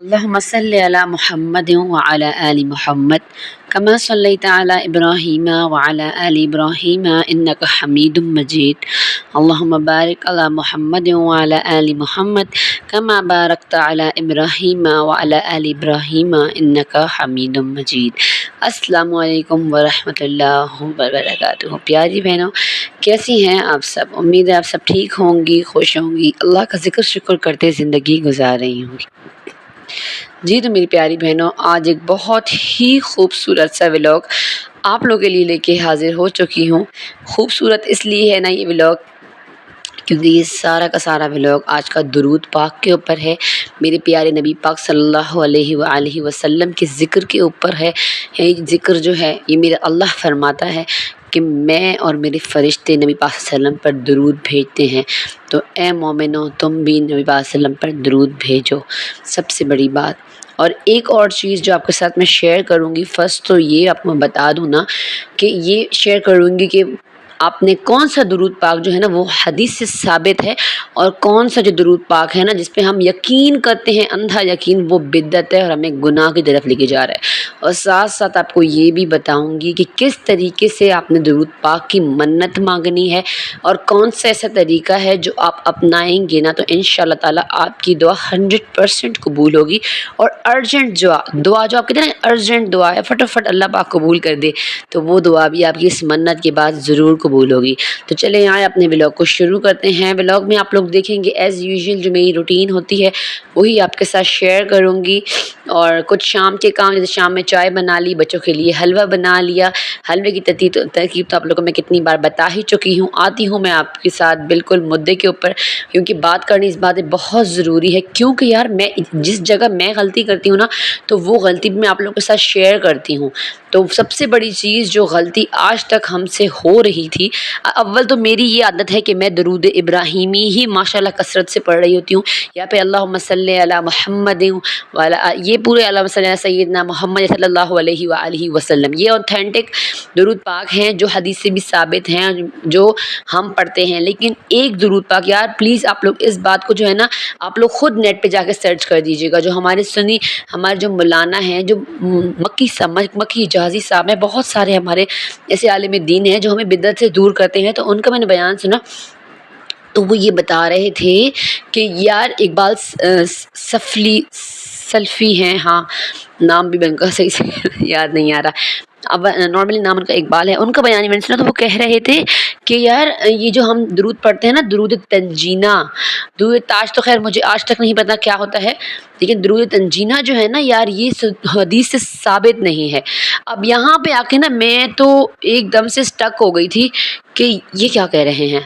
اللهم صل على محمد وعلى آل محمد كما صليت على إبراهيم وعلى آل إبراهيم إنك حميد مجيد. اللهم بارك على محمد وعلى آل محمد كما باركت على إبراهيم وعلى آل إبراهيم إنك حميد مجيد. السلام علیکم ورحمۃ اللہ وبرکاتہ. پیاری بہنوں، کیسی ہیں آپ سب؟ امید ہے آپ سب ٹھیک ہوں گی، خوش ہوں گی، اللہ کا ذکر شکر کرتے زندگی گزار رہی ہوں گی. جی تو میری پیاری بہنوں، آج ایک بہت ہی خوبصورت سا ولاگ آپ لوگوں کے لیے لے کے حاضر ہو چکی ہوں. خوبصورت اس لیے ہے نا یہ ولاگ کیونکہ یہ سارا کا سارا ولاگ آج کا درود پاک کے اوپر ہے، میرے پیارے نبی پاک صلی اللہ علیہ وآلہ وسلم کے ذکر کے اوپر ہے. یہ ذکر جو ہے یہ میرا اللہ فرماتا ہے کہ میں اور میرے فرشتے نبی پاک صلی اللہ علیہ وسلم پر درود بھیجتے ہیں، تو اے مومنو تم بھی نبی پاک صلی اللہ علیہ وسلم پر درود بھیجو. سب سے بڑی بات اور ایک اور چیز جو آپ کے ساتھ میں شیئر کروں گی، فرسٹ تو یہ آپ کو میں بتا دوں نا کہ یہ شیئر کروں گی کہ آپ نے کون سا درود پاک جو ہے نا وہ حدیث سے ثابت ہے، اور کون سا جو درود پاک ہے نا جس پہ ہم یقین کرتے ہیں اندھا یقین، وہ بدعت ہے اور ہمیں گناہ کی طرف لے کے جا رہا ہے. اور ساتھ ساتھ آپ کو یہ بھی بتاؤں گی کہ کس طریقے سے آپ نے درود پاک کی منت مانگنی ہے، اور کون سا ایسا طریقہ ہے جو آپ اپنائیں گے نا تو انشاءاللہ تعالیٰ آپ کی دعا 100% قبول ہوگی. اور ارجنٹ دعا جو آپ کہتے ہیں نا ارجنٹ دعا ہے، فٹافٹ اللہ پاک قبول کر دے، تو وہ دعا بھی آپ کی اس منت کے بعد ضرور قبول ہوگی. تو چلیں آئے اپنے ولاگ کو شروع کرتے ہیں. ولاگ میں آپ لوگ دیکھیں گے ایز یوزول جو میری روٹین ہوتی ہے وہی آپ کے ساتھ شیئر کروں گی، اور کچھ شام کے کام، جیسے شام میں چائے بنا لی، بچوں کے لیے حلوہ بنا لیا. حلوے کی ترکیب تو آپ لوگوں کو میں کتنی بار بتا ہی چکی ہوں. آتی ہوں میں آپ کے ساتھ بالکل مدعے کے اوپر، کیونکہ بات کرنی اس باتیں بہت ضروری ہے. کیونکہ یار میں جس جگہ میں غلطی کرتی ہوں نا تو وہ غلطی بھی میں آپ لوگوں کے ساتھ شیئر کرتی ہوں. تو سب سے بڑی چیز جو غلطی آج تک ہم سے ہو رہی تھی، اول تو میری یہ عادت ہے کہ میں درود ابراہیمی ہی ماشاءاللہ کثرت سے پڑھ رہی ہوتی ہوں. یہاں پہ اللہم صلی علی محمد یہ پورے اللہم صلی علی سیدنا محمد صلی اللہ علیہ وآلہ وسلم، یہ اوتھینٹک درود پاک ہیں جو حدیث سے بھی ثابت ہیں، جو ہم پڑھتے ہیں. لیکن ایک درود پاک یار پلیز آپ لوگ اس بات کو جو ہے نا آپ لوگ خود نیٹ پہ جا کے سرچ کر دیجیے گا. جو ہمارے سنی ہمارے جو مولانا ہیں، جو مکی جہازی صاحب ہیں، بہت سارے ہمارے ایسے عالم دین ہیں جو ہمیں بدعت سے دور کرتے ہیں، تو ان کا میں نے بیان سنا تو وہ یہ بتا رہے تھے کہ یار اقبال سلفی ہیں، ہاں نام بھی ان کا صحیح سے یاد نہیں آ رہا، اب نارملی نام ان کا اقبال ہے. ان کا بیان میں نے سنا تو وہ کہہ رہے تھے کہ یار یہ جو ہم درود پڑھتے ہیں نا، درود تنجینہ، درود تاج تو خیر مجھے آج تک نہیں پتا کیا ہوتا ہے، لیکن درود تنجینہ جو ہے نا یار یہ حدیث سے ثابت نہیں ہے. اب یہاں پہ آ کے نا میں تو ایک دم سے اسٹک ہو گئی تھی کہ یہ کیا کہہ رہے ہیں.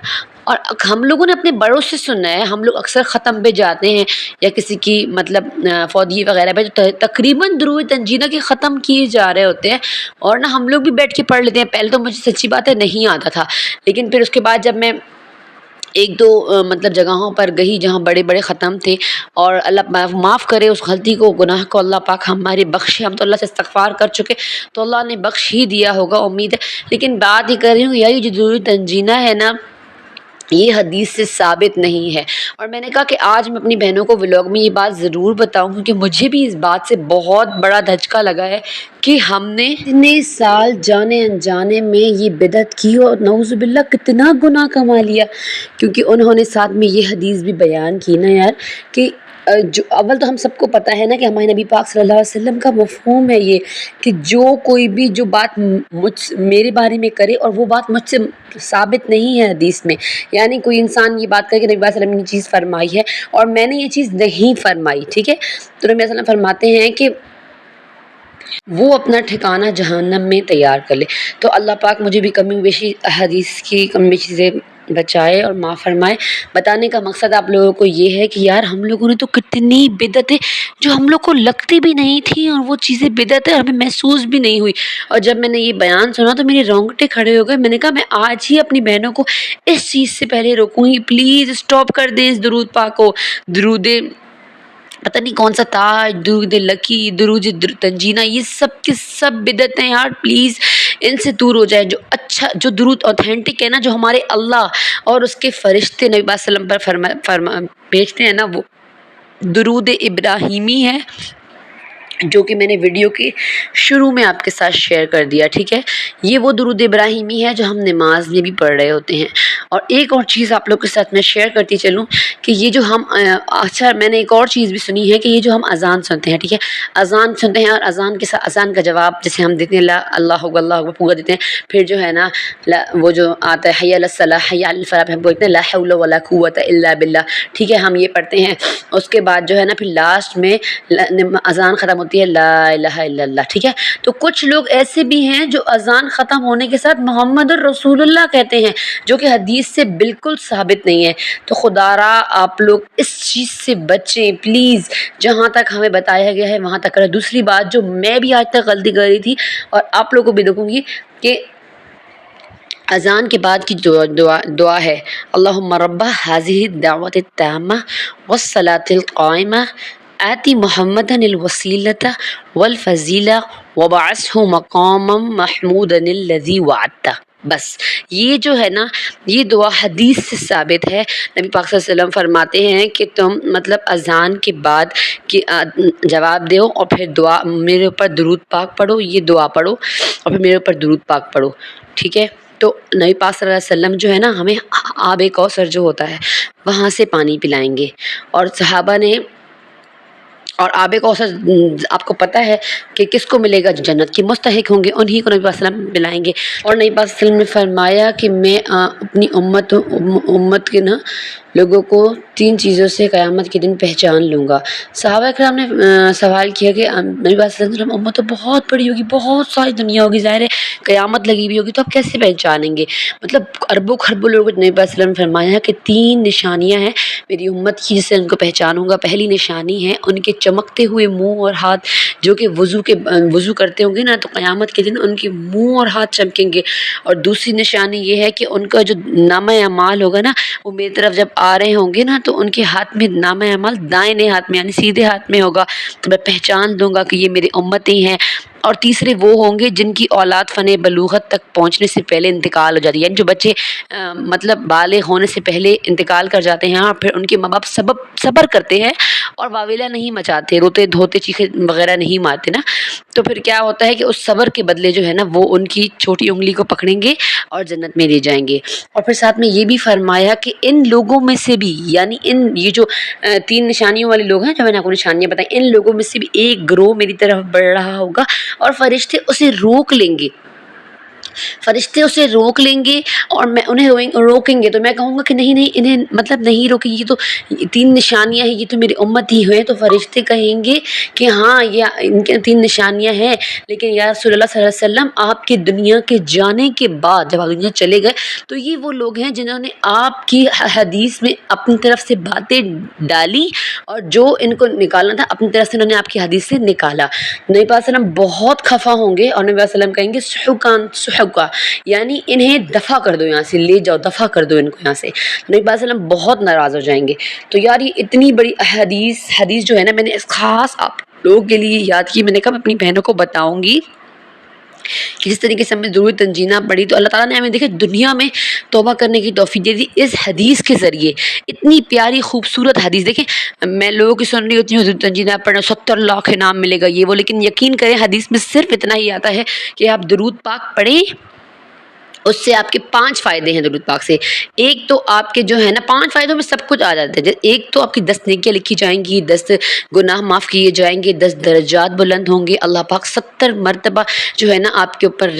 اور ہم لوگوں نے اپنے بڑوں سے سننا ہے، ہم لوگ اکثر ختم پہ جاتے ہیں یا کسی کی مطلب فوتگی وغیرہ پہ تو تقریباً درود تنجینہ کے ختم کیے جا رہے ہوتے ہیں، اور نا ہم لوگ بھی بیٹھ کے پڑھ لیتے ہیں. پہلے تو مجھے سچی بات ہے نہیں آتا تھا، لیکن پھر اس کے بعد جب میں ایک دو مطلب جگہوں پر گئی جہاں بڑے بڑے ختم تھے، اور اللہ معاف کرے اس غلطی کو، گناہ کو اللہ پاک ہمارے بخشے، ہم تو اللہ سے استغفار کر چکے تو اللہ نے بخش ہی دیا ہوگا امید ہے. لیکن بات یہ کر رہی ہوں یار یہ جو درود تنجینہ ہے نا یہ حدیث سے ثابت نہیں ہے. اور میں نے کہا کہ آج میں اپنی بہنوں کو ولاگ میں یہ بات ضرور بتاؤں، کیونکہ مجھے بھی اس بات سے بہت بڑا دھچکا لگا ہے کہ ہم نے اتنے سال جانے انجانے میں یہ بدعت کی اور نعوذ باللہ کتنا گناہ کما لیا. کیونکہ انہوں نے ساتھ میں یہ حدیث بھی بیان کی نا یار کہ جو اول تو ہم سب کو پتہ ہے نا کہ ہمارے نبی پاک صلی اللہ علیہ وسلم کا مفہوم ہے یہ کہ جو کوئی بھی جو بات میرے بارے میں کرے اور وہ بات مجھ سے ثابت نہیں ہے حدیث میں، یعنی کوئی انسان یہ بات کرے کہ نبی صلی اللہ علیہ وسلم نے یہ چیز فرمائی ہے اور میں نے یہ چیز نہیں فرمائی، ٹھیک ہے، تو نبی صلی اللہ علیہ وسلم فرماتے ہیں کہ وہ اپنا ٹھکانہ جہنم میں تیار کر لے. تو اللہ پاک مجھے بھی کمی بیشی حدیث کی کمی بیشی سے بچائے اور معاف فرمائے. بتانے کا مقصد آپ لوگوں کو یہ ہے کہ یار ہم لوگوں نے تو کتنی بدعتیں جو ہم لوگ کو لگتی بھی نہیں تھی اور وہ چیزیں بدعت ہے ہمیں محسوس بھی نہیں ہوئی. اور جب میں نے یہ بیان سنا تو میرے رونگٹے کھڑے ہو گئے. میں نے کہا میں آج ہی اپنی بہنوں کو اس چیز سے پہلے روکوں گی، پلیز اسٹاپ کر دیں اس درود پاک کو. درود پتہ نہیں کون سا تاج، درود لکی، درود تنجینہ، یہ سب کے سب بدعت ہیں یار، پلیز ان سے دور ہو جائے. جو اچھا جو درود اوتھینٹک ہے نا، جو ہمارے اللہ اور اس کے فرشتے نبی صلی اللہ علیہ وسلم پر بھیجتے ہیں نا، درود ابراہیمی ہے جو کہ میں نے ویڈیو کے شروع میں آپ کے ساتھ شیئر کر دیا، ٹھیک ہے۔ یہ وہ درود ابراہیمی ہے جو ہم نماز میں بھی پڑھ رہے ہوتے ہیں۔ اور ایک اور چیز آپ لوگ کے ساتھ میں شیئر کرتی چلوں کہ یہ جو ہم اچھا میں نے ایک اور چیز بھی سنی ہے کہ یہ جو ہم اذان سنتے ہیں، ٹھیک ہے، اذان سنتے ہیں اور اذان کے ساتھ اذان کا جواب جیسے ہم دیتے ہیں اللہ اکبر پورا دیتے ہیں، پھر جو ہے نا وہ جو آتا ہے حی علی الصلاۃ حی علی الفلاح، ہم بولتے ہیں لا حول ولا قوۃ الا باللہ، ٹھیک ہے، ہم یہ پڑھتے ہیں۔ اس کے بعد جو ہے نا پھر لاسٹ میں اذان ختم ہوتی ہے لا الہ الا اللہ، ٹھیک ہے۔ تو کچھ لوگ ایسے بھی ہیں جو اذان ختم ہونے کے ساتھ محمد الرسول اللہ کہتے ہیں، جو کہ حدیث سے بالکل ثابت نہیں ہے۔ تو خدا را آپ لوگ اس چیز سے بچیں پلیز، جہاں تک ہمیں بتایا گیا ہے وہاں تک کریں۔ دوسری بات جو میں بھی آج تک غلطی کر رہی تھی اور آپ لوگوں کو بھی دیکھوں گی کہ اذان کے بعد کی دعا ہے اللہم رب ہذہ الدعوۃ التامہ والصلاۃ القائمہ آتی محمدا الوسیلۃ والفضیلہ وبعثہ مقاما محمودا الذی وعدتہ۔ بس یہ جو ہے نا یہ دعا حدیث سے ثابت ہے۔ نبی پاک صلی اللہ علیہ وسلم فرماتے ہیں کہ تم مطلب اذان کے بعد کہ جواب دو اور پھر دعا میرے اوپر درود پاک پڑھو، یہ دعا پڑھو اور پھر میرے اوپر درود پاک پڑھو، ٹھیک ہے۔ تو نبی پاک صلی اللہ علیہ وسلم جو ہے نا ہمیں آب کوثر جو ہوتا ہے وہاں سے پانی پلائیں گے، اور صحابہ نے اور آب کوثر آپ کو پتہ ہے کہ کس کو ملے گا، جو جنت کے مستحق ہوں گے انہی کو نبی پاک صلی اللہ علیہ وسلم پلائیں گے۔ اور نبی پاک صلی اللہ علیہ وسلم نے فرمایا کہ میں اپنی امت کے نا لوگوں کو 3 چیزوں سے قیامت کے دن پہچان لوں گا۔ صحابہ کرام نے سوال کیا کہ نبی پاک صلی اللہ علیہ وسلم امت تو بہت بڑی ہوگی، بہت ساری دنیا ہوگی، ظاہر ہے قیامت لگی ہوئی ہوگی، تو آپ کیسے پہچانیں گے؟ مطلب اربوں خربوں لوگوں کو نبی پاک صلی اللہ علیہ وسلم نے فرمایا کہ 3 نشانیاں ہیں میری امت کی جس سے ان کو پہچانوں گا۔ پہلی نشانی ہے ان کے چمکتے ہوئے منہ اور ہاتھ، جو کہ وضو کرتے ہوں گے نا تو قیامت کے دن ان کے منہ اور ہاتھ چمکیں گے۔ اور دوسری نشانی یہ ہے کہ ان کا جو نامہ اعمال ہوگا نا وہ میری طرف جب آ رہے ہوں گے نا تو ان کے ہاتھ میں نامہ اعمال دائیں ہاتھ میں یعنی سیدھے ہاتھ میں ہوگا، تو میں پہچان دوں گا کہ یہ میرے امتی ہیں۔ اور تیسرے وہ ہوں گے جن کی اولاد فن بلوغت تک پہنچنے سے پہلے انتقال ہو جاتی ہے، یعنی جو بچے مطلب بالغ ہونے سے پہلے انتقال کر جاتے ہیں اور پھر ان کے ماں باپ صبر کرتے ہیں اور واویلا نہیں مچاتے، روتے دھوتے چیخے وغیرہ نہیں مارتے نا، تو پھر کیا ہوتا ہے کہ اس صبر کے بدلے جو ہے نا وہ ان کی چھوٹی انگلی کو پکڑیں گے اور جنت میں لے جائیں گے۔ اور پھر ساتھ میں یہ بھی فرمایا کہ ان لوگوں میں سے بھی یعنی یہ جو 3 نشانیوں والے لوگ ہیں جو میں نے آپ کو نشانیاں بتائیں، ان لوگوں میں سے بھی ایک گروہ میری طرف بڑھ رہا ہوگا اور فرشتے اسے روک لیں گے، فرشتے اسے روک لیں گے اور میں انہیں روکیں گے تو میں کہوں گا کہ نہیں انہیں مطلب نہیں روکیں، یہ تو 3 نشانیاں ہیں، یہ تو میری امت ہی ہوئے۔ تو فرشتے کہیں گے کہ ہاں یہ ان کے 3 نشانیاں ہیں، لیکن یا رسول اللہ صلی اللہ علیہ وسلم آپ کی دنیا کے جانے کے بعد جب آپ دنیا چلے گئے تو یہ وہ لوگ ہیں جنہوں نے آپ کی حدیث میں اپنی طرف سے باتیں ڈالی اور جو ان کو نکالنا تھا اپنی طرف سے انہوں نے آپ کی حدیث سے نکالا۔ نبی پاک صلی اللہ علیہ وسلم بہت خفا ہوں گے اور نبی صلی اللہ علیہ وسلم کہیں گے سحقان سحقا، یعنی انہیں دفع کر دو، یہاں سے لے جاؤ، دفع کر دو ان کو یہاں سے۔ نبی پاک صلی اللہ علیہ وسلم بہت ناراض ہو جائیں گے۔ تو یار یہ اتنی بڑی حدیث جو ہے نا میں نے خاص آپ لوگوں کے لیے یاد کی، میں نے کہا میں اپنی بہنوں کو بتاؤں گی کہ جس طریقے سے ہمیں ضرورت تنجینہ پڑی تو اللہ تعالیٰ نے ہمیں دیکھے دنیا میں توبہ کرنے کی توفیق دے دی اس حدیث کے ذریعے۔ اتنی پیاری خوبصورت حدیث، دیکھیں میں لوگوں کی سن رہی ہوتی ہوں تنجینہ پڑھنا 70 لاکھ انعام ملے گا یہ وہ، لیکن یقین کریں حدیث میں صرف اتنا ہی آتا ہے کہ آپ درود پاک پڑھیں، اس سے آپ کے 5 فائدے ہیں درود پاک سے۔ ایک تو آپ کے جو ہے نا 5 فائدوں میں سب کچھ آ جاتا ہے۔ ایک تو آپ کی 10 نیکیاں لکھی جائیں گی، 10 گناہ معاف کیے جائیں گے، 10 درجات بلند ہوں گے، اللہ پاک 70 مرتبہ جو ہے نا آپ کے اوپر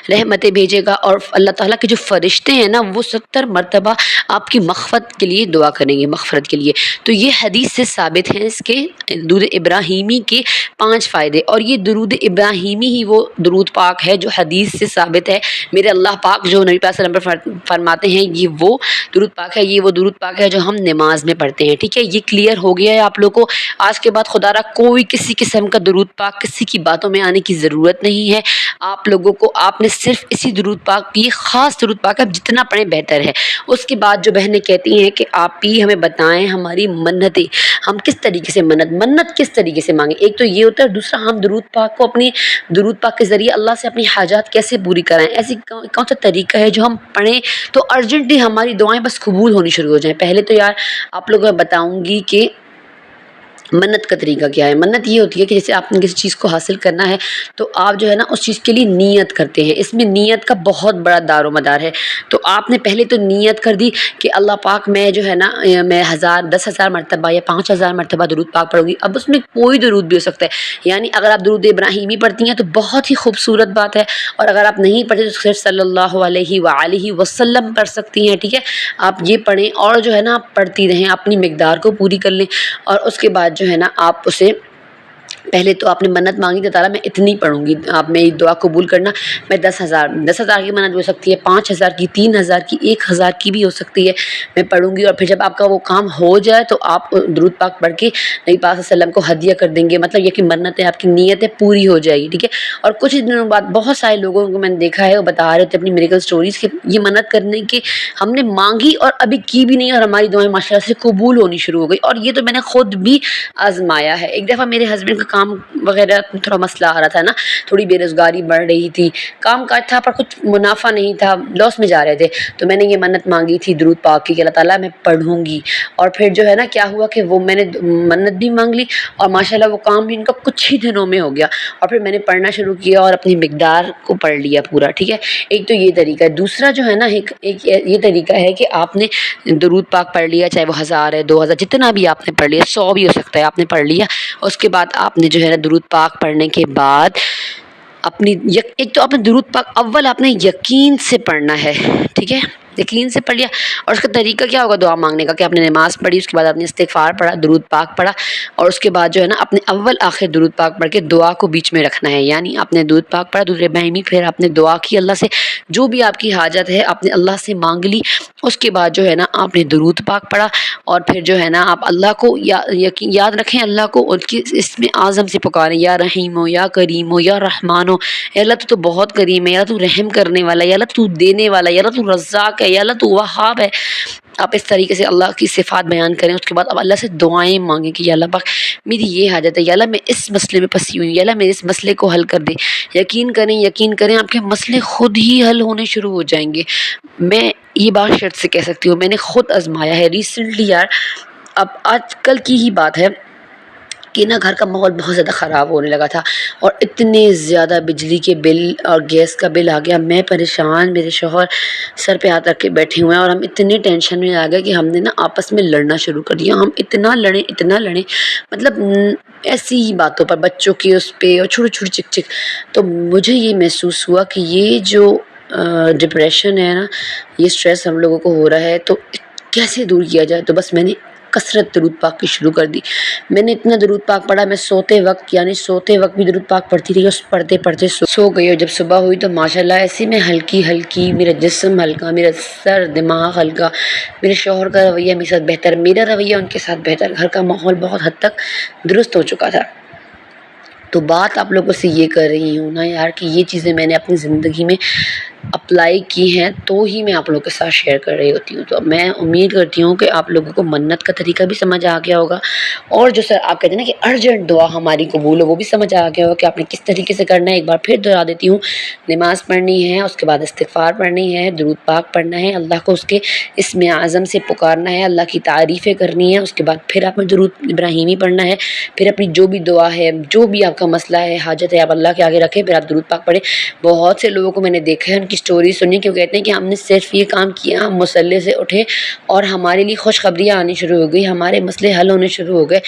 رحمتیں بھیجے گا، اور اللہ تعالیٰ کے جو فرشتے ہیں نا وہ 70 مرتبہ آپ کی مغفرت کے لیے دعا کریں گے، مغفرت کے لیے۔ تو یہ حدیث سے ثابت ہیں اس کے درود ابراہیمی کے 5 فائدے، اور یہ درود ابراہیمی ہی وہ درود پاک ہے جو حدیث سے ثابت ہے۔ میرے اللہ پاک جو نبی پاک صلی اللہ علیہ وسلم فرماتے ہیں یہ وہ درود پاک ہے، یہ وہ درود پاک ہے جو ہم نماز میں پڑھتے ہیں، ٹھیک ہے۔ یہ کلیئر ہو گیا ہے آپ لوگوں کو۔ آج کے بعد خدا را کوئی کسی قسم کا درود پاک کسی کی باتوں میں آنے کی ضرورت نہیں ہے۔ آپ لوگوں کو آپ نے صرف اسی درود پاک کی خاص درود پاک آپ جتنا پڑھیں بہتر ہے۔ اس کے بعد جو بہنیں کہتی ہیں کہ آپ ہی ہمیں بتائیں ہماری منتیں، ہم کس طریقے سے منت کس طریقے سے مانگیں۔ ایک تو یہ ہوتا ہے، دوسرا ہم درود پاک کو اپنی درود پاک کے ذریعے اللہ سے اپنی حاجات کیسے پوری کرائیں، ایسی کون سا طریقہ ہے جو ہم پڑھیں تو ارجنٹلی ہماری دعائیں بس قبول ہونی شروع ہو جائیں۔ پہلے تو یار آپ لوگوں کو بتاؤں گی کہ منت کا طریقہ کیا ہے؟ منت یہ ہوتی ہے کہ جیسے آپ نے کسی چیز کو حاصل کرنا ہے تو آپ جو ہے نا اس چیز کے لیے نیت کرتے ہیں، اس میں نیت کا بہت بڑا دار و مدار ہے۔ تو آپ نے پہلے تو نیت کر دی کہ اللہ پاک میں جو ہے نا میں 1000 مرتبہ یا 5000 مرتبہ درود پاک پڑھوں گی۔ اب اس میں کوئی درود بھی ہو سکتا ہے، یعنی اگر آپ درود ابراہیمی پڑھتی ہیں تو بہت ہی خوبصورت بات ہے، اور اگر آپ نہیں پڑھتے تو صرف صلی اللہ علیہ وآلہ وسلم پڑھ سکتی ہیں، ٹھیک ہے؟ آپ یہ پڑھیں اور جو ہے نا آپ پڑھتی رہیں، اپنی مقدار کو پوری کر لیں، اور اس کے بعد جو ہے نا آپ اسے پہلے تو آپ نے منت مانگی تو تعالیٰ میں اتنی پڑھوں گی، آپ میری دعا قبول کرنا، میں 10,000 کی منت بھی ہو سکتی ہے، 5,000 کی، 3,000 کی، 1,000 کی بھی ہو سکتی ہے، میں پڑھوں گی۔ اور پھر جب آپ کا وہ کام ہو جائے تو آپ درود پاک پڑھ کے نبی پاک صلی اللہ علیہ وسلم کو ہدیہ کر دیں گے، مطلب یہ کہ منتیں آپ کی نیتیں پوری ہو جائے گی، ٹھیک ہے؟ اور کچھ ہی دنوں بعد بہت سارے لوگوں کو میں نے دیکھا ہے وہ بتا رہے تھے اپنی میریکل سٹوریز کہ یہ منت کرنے کی ہم نے مانگی اور ابھی کی بھی نہیں، اور ہماری دعائیں ماشاءاللہ سے قبول ہونی شروع ہو گئی، اور یہ تو میں نے خود بھی آزمایا ہے۔ ایک دفعہ میرے ہسبینڈ کا کام وغیرہ تھوڑا مسئلہ آ رہا تھا نا، تھوڑی بے روزگاری بڑھ رہی تھی، کام کاج تھا پر کچھ منافع نہیں تھا، لاس میں جا رہے تھے، تو میں نے یہ منت مانگی تھی درود پاک کی کہ اللہ تعالیٰ میں پڑھوں گی، اور پھر جو ہے نا کیا ہوا کہ وہ میں نے منت بھی مانگ لی، اور ماشاءاللہ وہ کام بھی ان کا کچھ ہی دنوں میں ہو گیا، اور پھر میں نے پڑھنا شروع کیا اور اپنی مقدار کو پڑھ لیا پورا، ٹھیک ہے؟ ایک تو یہ طریقہ ہے۔ دوسرا جو ہے نا ایک یہ طریقہ ہے کہ آپ نے درود پاک پڑھ لیا، چاہے وہ 1000 ہے، 2000، جتنا بھی آپ نے پڑھ لیا، 100 بھی ہو سکتا ہے، آپ نے پڑھ لیا، اس کے بعد آپ نے جو ہے نا درود پاک پڑھنے کے بعد اپنی ایک تو آپ نے درود پاک اول آپ نے یقین سے پڑھنا ہے، ٹھیک ہے؟ یقین سے پڑھ لیا، اور اس کا طریقہ کیا ہوگا دعا مانگنے کا کہ آپ نے نماز پڑھی، اس کے بعد آپ نے استغفار پڑھا، درود پاک پڑھا، اور اس کے بعد جو ہے نا اپنے اول آخر درود پاک پڑھ کے دعا کو بیچ میں رکھنا ہے، یعنی آپ نے درود پاک پڑھا، درود ابراہیمی، پھر آپ نے دعا کی اللہ سے، جو بھی آپ کی حاجت ہے آپ نے اللہ سے مانگ لی، اس کے بعد جو ہے نا آپ نے درود پاک پڑھا، اور پھر جو ہے نا آپ اللہ کو یاد رکھیں، اللہ کو ان کی اسم اعظم سے پکاریں، یا رحیم ہو، یا کریم ہو، یا رحمان ہو، اے اللہ تو بہت کریم ہے، یا اللہ تو رحم کرنے والا ہے، یا اللہ تو دینے والا ہے، یا اللہ تو رزاق ہے، یا اللہ تو وہاب ہے۔ آپ اس طریقے سے اللہ کی صفات بیان کریں، اس کے بعد آپ اللہ سے دعائیں مانگیں کہ یا اللہ پاک میری یہ حاجت ہے، یا اللہ میں اس مسئلے میں پھنسی ہوئی ہوں، یا اللہ میرے اس مسئلے کو حل کر دے۔ یقین کریں آپ کے مسئلے خود ہی حل ہونے شروع ہو جائیں گے۔ میں یہ بات شرط سے کہہ سکتی ہوں، میں نے خود آزمایا ہے ریسنٹلی یار، اب آج کل کی ہی بات ہے کہ نا گھر کا ماحول بہت زیادہ خراب ہونے لگا تھا، اور اتنے زیادہ بجلی کے بل اور گیس کا بل آ گیا، میں پریشان، میرے شوہر سر پہ ہاتھ رکھ کے بیٹھے ہوئے ہیں، اور ہم اتنے ٹینشن میں آ گئے کہ ہم نے نا آپس میں لڑنا شروع کر دیا، ہم اتنا لڑیں، مطلب ایسی ہی باتوں پر، بچوں کے اس پہ، اور چھوٹی چھوٹی چک چک۔ تو مجھے یہ محسوس ہوا کہ یہ جو ڈپریشن ہے نا، یہ اسٹریس ہم لوگوں کو ہو رہا ہے، تو کیسے دور کیا جائے؟ تو بس میں نے کثرت درود پاک کی شروع کر دی۔ میں نے اتنا درود پاک پڑھا، میں سوتے وقت بھی درود پاک پڑھتی رہی، اس پڑھتے پڑھتے سو گئی، اور جب صبح ہوئی تو ماشاءاللہ ایسے میں ہلکی، میرا جسم ہلکا، میرا سر دماغ ہلکا، میرے شوہر کا رویہ میرے ساتھ بہتر، میرا رویہ ان کے ساتھ بہتر، گھر کا ماحول بہت حد تک درست ہو چکا تھا۔ تو بات آپ لوگوں سے یہ کر رہی ہوں نا یار کہ یہ چیزیں میں نے اپنی زندگی میں اپلائی کی ہیں تو ہی میں آپ لوگوں کے ساتھ شیئر کر رہی ہوتی ہوں۔ تو میں امید کرتی ہوں کہ آپ لوگوں کو منت کا طریقہ بھی سمجھ آ گیا ہوگا، اور جو سر آپ کہتے ہیں نا کہ ارجنٹ دعا ہماری قبول ہو، وہ بھی سمجھ آ گیا ہوگا کہ آپ نے کس طریقے سے کرنا ہے۔ ایک بار پھر دہرا دیتی ہوں، نماز پڑھنی ہے، اس کے بعد استغفار پڑھنی ہے، درود پاک پڑھنا ہے، اللہ کو اس کے اسم اعظم سے پکارنا ہے، اللہ کی تعریفیں کرنی ہے، اس کے بعد پھر آپ نے درود ابراہیمی پڑھنا ہے، پھر اپنی جو بھی دعا ہے، جو بھی آپ کا مسئلہ ہے، حاجت ہے، آپ اللہ کے آگے رکھیں، پھر آپ درود پاک پڑھیں۔ بہت سے لوگوں کو میں نے دیکھا ہے، ان کی سٹوری سنی کہ وہ کہتے ہیں کہ ہم نے صرف یہ کام کیا، ہم مصلی سے اٹھے اور ہمارے لیے خوشخبریاں آنی شروع ہو گئی، ہمارے مسئلے حل ہونے شروع ہو گئے،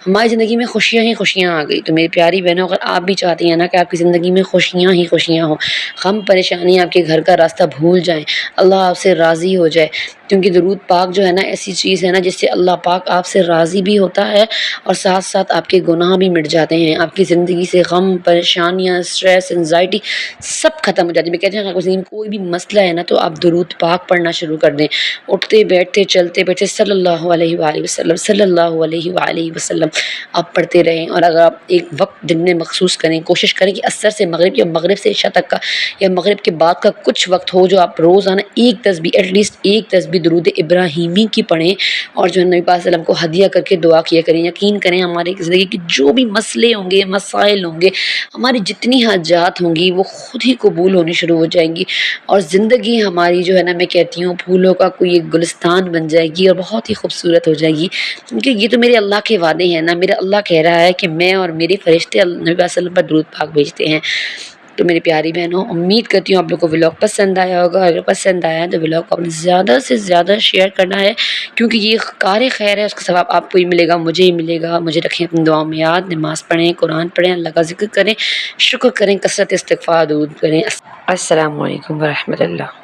ہماری زندگی میں خوشیاں ہی خوشیاں آ گئی۔ تو میری پیاری بہنوں، اگر آپ بھی چاہتی ہیں نا کہ آپ کی زندگی میں خوشیاں ہی خوشیاں ہوں، غم پریشانی آپ کے گھر کا راستہ بھول جائیں، اللہ آپ سے راضی ہو جائے، کیونکہ درود پاک جو ہے نا ایسی چیز ہے نا جس سے اللہ پاک آپ سے راضی بھی ہوتا ہے، اور ساتھ ساتھ آپ کے گناہ بھی مٹ جاتے ہیں، آپ کی زندگی سے غم پریشانیاں، اسٹریس، انزائٹی سب ختم ہو جاتی ہے۔ میں کہتی ہوں اگر زندگی میں کوئی بھی مسئلہ ہے نا تو آپ درود پاک پڑھنا شروع کر دیں، اٹھتے بیٹھتے چلتے بیٹھتے صلی اللہ علیہ وآلہ وسلم، صلی اللہ علیہ وآلہ وسلم آپ پڑھتے رہیں۔ اور اگر آپ ایک وقت دن میں مخصوص کریں، کوشش کریں کہ عصر سے مغرب یا مغرب سے عشاء تک کا یا مغرب کے بعد کا کچھ وقت ہو جو آپ روزانہ ایک تسبیح، ایٹ لیسٹ ایک تسبیح درود ابراہیمی کی پڑھیں، اور جو نبی پاک صلی اللہ علیہ وسلم کو ہدیہ کر کے دعا کیا کریں۔ یقین کریں ہماری زندگی کی جو بھی مسئلے ہوں گے، مسائل ہوں گے، ہماری جتنی حاجات ہوں گی وہ خود ہی قبول ہونی شروع ہو جائیں گی، گی، اور زندگی ہماری جو ہے نا، میں کہتی ہوں پھولوں کا کوئی ایک گلستان بن جائے گی اور بہت ہی خوبصورت ہو جائے گی، کیونکہ یہ تو میرے اللہ کے وعدے ہیں نا۔ میرا اللہ کہہ رہا ہے کہ میں اور میرے فرشتے نبی صلی اللہ علیہ وسلم پر درود پاک بھیجتے ہیں۔ تو میری پیاری بہنوں، امید کرتی ہوں آپ لوگوں کو ولاگ پسند آیا ہوگا۔ اگر پسند آیا تو ولاگ کو اپنے زیادہ سے زیادہ شیئر کرنا ہے، کیونکہ یہ کار خیر ہے، اس کا ثواب آپ کو ہی ملے گا، مجھے ہی ملے گا۔ مجھے رکھیں اپنی دعاؤں میں یاد، نماز پڑھیں، قرآن پڑھیں، اللہ کا ذکر کریں، شکر کریں، کثرت استغفار درود کریں۔ السلام علیکم ورحمۃ اللہ۔